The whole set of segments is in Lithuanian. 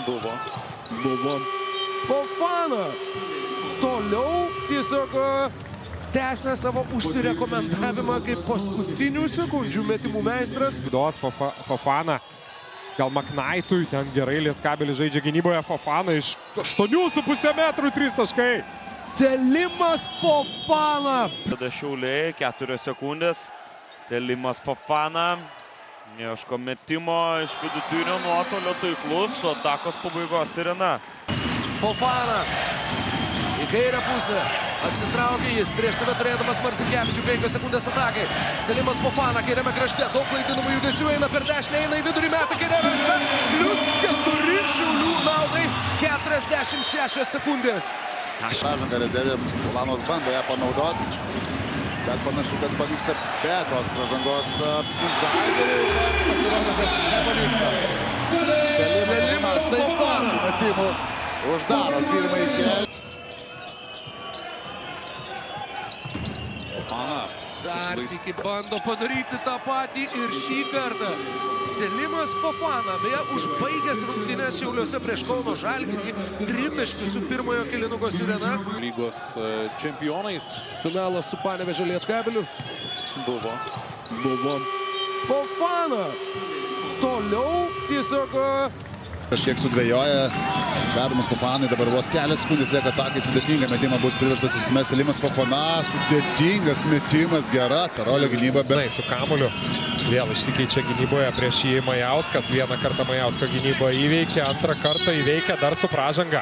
Buvo. Fofana toliau tiesiog tęsia savo užsirekomendavimą kaip paskutinių sekundžių metimų meistras. Vidos Fofana. Gal Maknaitui ten gerai Lietkabelis žaidžia gynyboje. Fofana iš 8,5 metrų 3 taškai. Selimas Fofana. Tada Šiauliai 4 sekundės. Selimas Fofana. Ieško metimo iš vidutinio nuotolio, taiklus, o atakos pabaigos sirena. Fofana į kairę pusę. Atsitraukia jis prieš save turėdamas Marcinkevičių 5 sekundės atakai. Selimas Fofana kairiame krašte. Daug klaidinamų judesių, eina per dešinę, eina į vidurį, metą kairę ranką. +4 Šiaulių naudai. 46 sekundės. Pražanga rezervė, Ulanovas bando ją panaudoti. Bet panašu, kad pavyksta be tos pražangos apskinti žaideriui. Pasirodo, kad nepavyksta. Selimas Fofana metimų uždaro pirmąjį kėlį. Dar sykį bando padaryti tą patį ir šį kartą. Selimas Fofana, beje, užbaigęs rungtynes Šiauliuose prieš Kauno Žalgirį, 3 taškius su pirmojo kėlinuko sirena. Lygos čempionais. Finalas su Panevėžio Lietkabeliu. Buvo. Fofana toliau tiesiog Kažkiek sudvejoja. Perdamas Fofanai, dabar vos kelias sekundės lieka atakai, sudėtinga metimą bus priverstas susimesti. Selimas Fofana, sudėtingas metimas, gera Karolio gynyba. Su kamuoliu vėl išsikeičia gynyboje prieš jį Majauskas. Vieną kartą Majausko gynybą įveikia, antrą kartą įveikia dar su pražanga.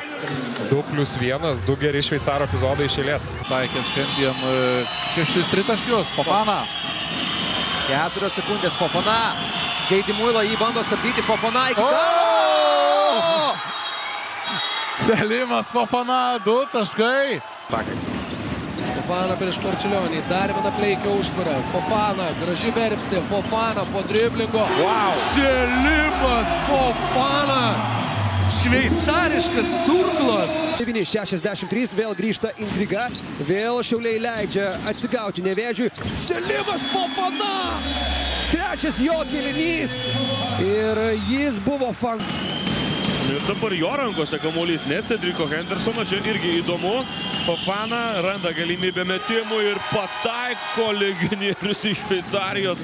2+1, 2 geri šveicaro epizodai iš eilės. Taikęs šiandien 6 tritaškius. Fofana. 4 sekundės Fofana. Žeidi Muilą, jį bando stabdyti. Fofana iki galo. Selimas Fofana, 2 taškai. Fofana prieš Marčiulionį. Dar viena pleikio užtvarą. Fofana, graži verpstė. Fofana po driblingo. Selimas Fofana. Šveicariškas durklas. 9:63, vėl grįžta intriga. Vėl Šiauliai leidžia atsigauti Nevėžiui. Selimas Fofana. Trečias jo kėlinys. Ir jis buvo Ir dabar jo rankose kamuolys, ne Cedrico Hendersono, čia irgi įdomu. Fofana randa galimybę metimų ir pataiko legionierius iš Šveicarijos.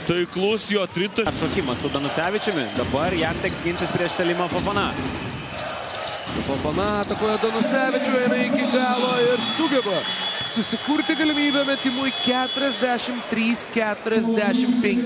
Taiklus jo tritaškis. Atšokimas su Danusevičiumi. Dabar jam teks gintis prieš Selimą Fofana. Fofana atakuoja Danusevičių, eina iki galo ir sugeba susikurti galimybę metimui 43-45.